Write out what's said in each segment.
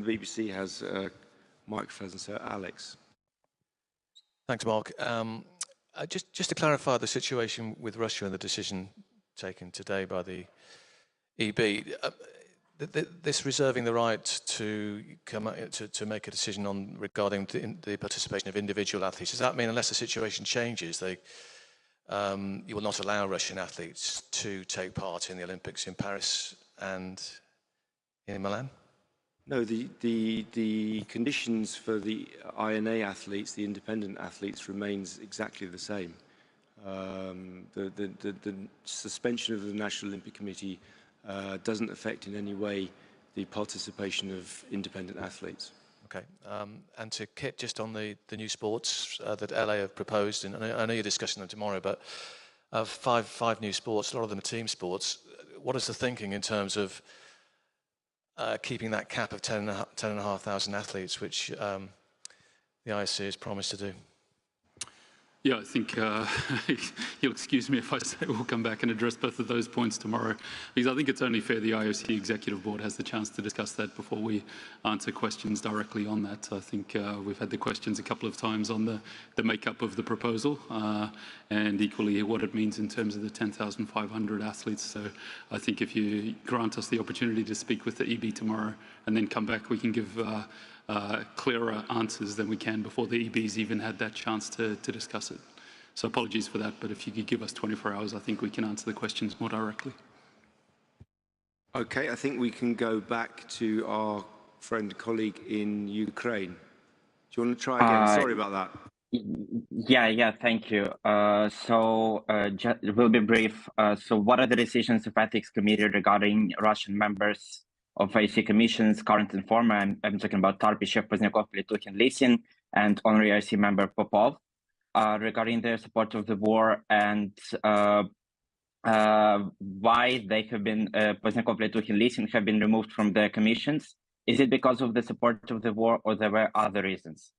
The BBC has microphones, so Alex. Thanks, Mark. Just to clarify the situation with Russia and the decision taken today by the EB, this reserving the right to to make a decision on regarding the participation of individual athletes, does that mean unless the situation changes, you will not allow Russian athletes to take part in the Olympics in Paris and in Milan? No, the conditions for the INA athletes, the independent athletes, remains exactly the same. The suspension of the National Olympic Committee doesn't affect in any way the participation of independent athletes. Okay, and to Kit, just on the new sports that LA have proposed, and I know you're discussing them tomorrow, but five new sports, a lot of them are team sports. What is the thinking in terms of keeping that cap of 10,500 athletes, which the IOC has promised to do? Yeah, I think you'll excuse me if I say we'll come back and address both of those points tomorrow, because I think it's only fair the IOC Executive Board has the chance to discuss that before we answer questions directly on that. I think we've had the questions a couple of times on the makeup of the proposal and equally what it means in terms of the 10,500 athletes. So I think if you grant us the opportunity to speak with the EB tomorrow and then come back, we can give clearer answers than we can before the EB's even had that chance to discuss it. So apologies for that, but if you could give us 24 hours, I think we can answer the questions more directly. Okay, I think we can go back to our friend, colleague in Ukraine. Do you want to try again? Sorry about that. Yeah, thank you. We'll be brief. So what are the decisions of Ethics Committee regarding Russian members of IOC Commission's current and former? I'm talking about Tarpishev, Pozdnyakov, Pletuhin, Lysin, and honorary IOC member Popov, regarding their support of the war and why they have been, Pozdnyakov, Pletuhin, Lysin have been removed from the commissions. Is it because of the support of the war or there were other reasons?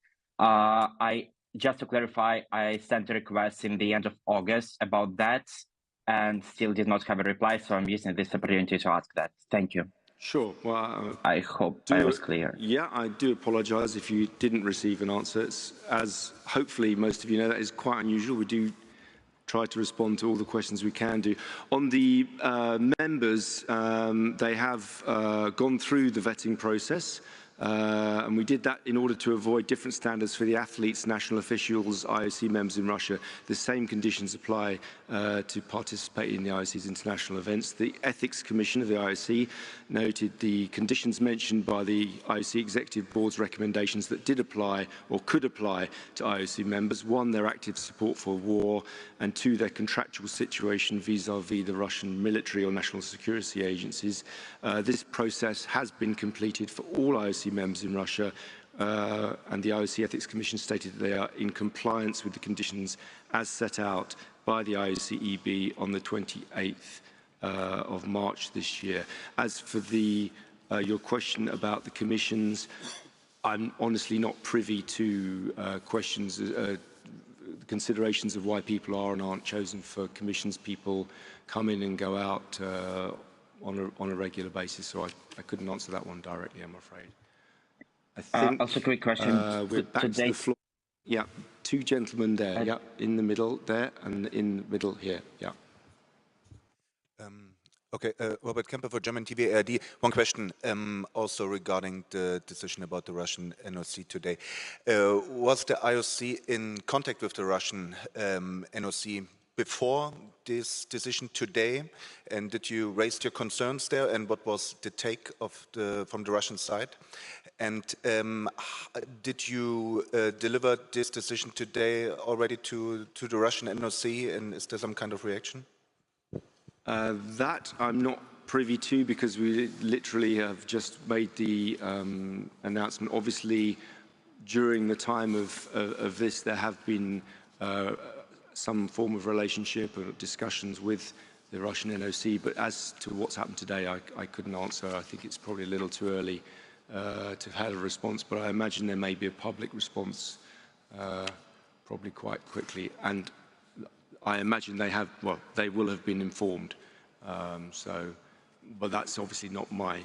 Just to clarify, I sent a request in the end of August about that and still did not have a reply, so I'm using this opportunity to ask that. Thank you. Sure. Well, I hope I was clear. Yeah, I do apologise if you didn't receive an answer. As hopefully most of you know, that is quite unusual. We do try to respond to all the questions we can do. On the members, they have gone through the vetting process. And we did that in order to avoid different standards for the athletes, national officials, IOC members in Russia. The same conditions apply to participate in the IOC's international events. The Ethics Commission of the IOC noted the conditions mentioned by the IOC Executive Board's recommendations that did apply or could apply to IOC members. One, their active support for war, and two, their contractual situation vis-à-vis the Russian military or national security agencies. This process has been completed for all IOC members in Russia, and the IOC Ethics Commission stated that they are in compliance with the conditions as set out by the IOC-EB on the 28th of March this year. As for your question about the commissions, I'm honestly not privy to considerations of why people are and aren't chosen for commissions. People come in and go out on a regular basis, so I couldn't answer that one directly, I'm afraid. I think, also a quick question. We're back to the floor. Yeah, two gentlemen there. Yeah, in the middle there and in the middle here. Yeah. Okay, Robert Kemper for German TV ARD. One question also regarding the decision about the Russian NOC today. Was the IOC in contact with the Russian NOC before this decision today, and did you raise your concerns there, and what was the take from the Russian side? And did you deliver this decision today already to the Russian NOC, and is there some kind of reaction? That I'm not privy to, because we literally have just made the announcement. Obviously, during the time of this, there have been some form of relationship or discussions with the Russian NOC, but as to what's happened today, I couldn't answer. I think it's probably a little too early to have had a response, but I imagine there may be a public response probably quite quickly. And I imagine they will have been informed. But that's obviously not my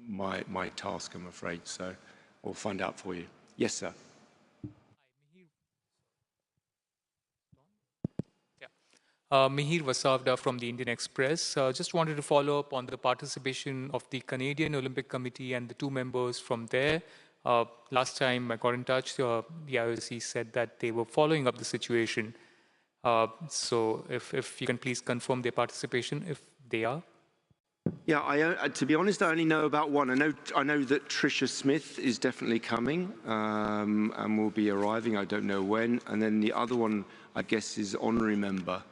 my task, I'm afraid. So we'll find out for you. Yes, sir. Mihir Vasavda from the Indian Express. Just wanted to follow up on the participation of the Canadian Olympic Committee and the 2 members from there. Last time I got in touch, the IOC said that they were following up the situation. So if you can please confirm their participation, if they are. Yeah, to be honest, I only know about one. I know that Tricia Smith is definitely coming and will be arriving. I don't know when. And then the other one, I guess, is honorary member.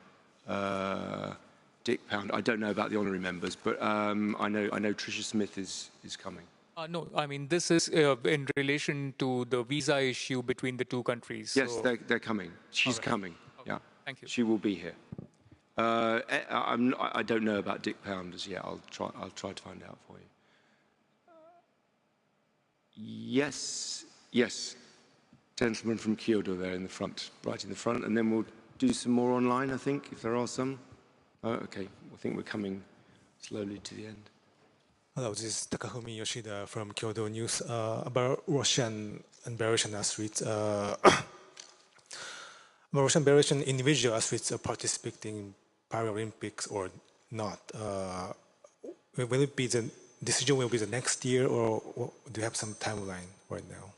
Dick Pound. I don't know about the honorary members, but I know Tricia Smith is coming. No, I mean, this is in relation to the visa issue between the 2 countries. Yes, so... they're coming. She's coming. Okay. Yeah. Thank you. She will be here. I don't know about Dick Pound as yet. I'll try to find out for you. Yes. Gentleman from Kyoto there in the front, right in the front, and then we'll do some more online, I think, if there are some. Oh, okay, I think we're coming slowly to the end. Hello, this is Takafumi Yoshida from Kyoto News. About Russian and Belarusian athletes. Russian and Belarusian individual athletes are participating in Paralympics or not. Will it be the decision will be the next year, or do you have some timeline right now?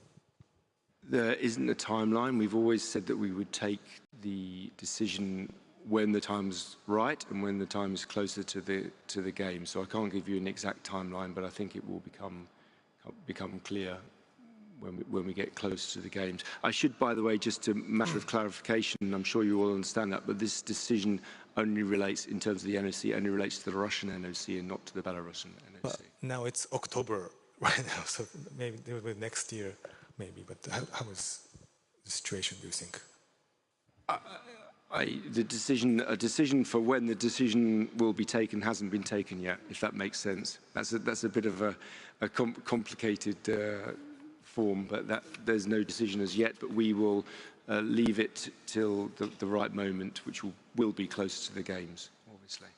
There isn't a timeline. We've always said that we would take the decision when the time's right and when the time is closer to the game. So I can't give you an exact timeline, but I think it will become clear when we get close to the games. I should, by the way, just a matter of clarification, and I'm sure you all understand that, but this decision only relates, in terms of the NOC, only relates to the Russian NOC and not to the Belarusian NOC. But now it's October right now, so maybe next year, maybe. But how is the situation, do you think? A decision for when the decision will be taken hasn't been taken yet, if that makes sense. That's a bit of a complicated form, but there's no decision as yet, but we will leave it till the right moment, which will be close to the games, obviously.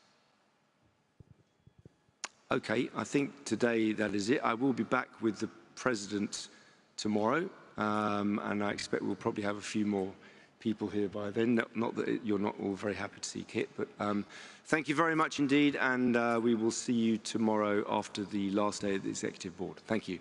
Okay, I think today that is it. I will be back with the President tomorrow, and I expect we'll probably have a few more people here by then. Not that you're not all very happy to see Kit, but thank you very much indeed, and we will see you tomorrow after the last day of the Executive Board. Thank you.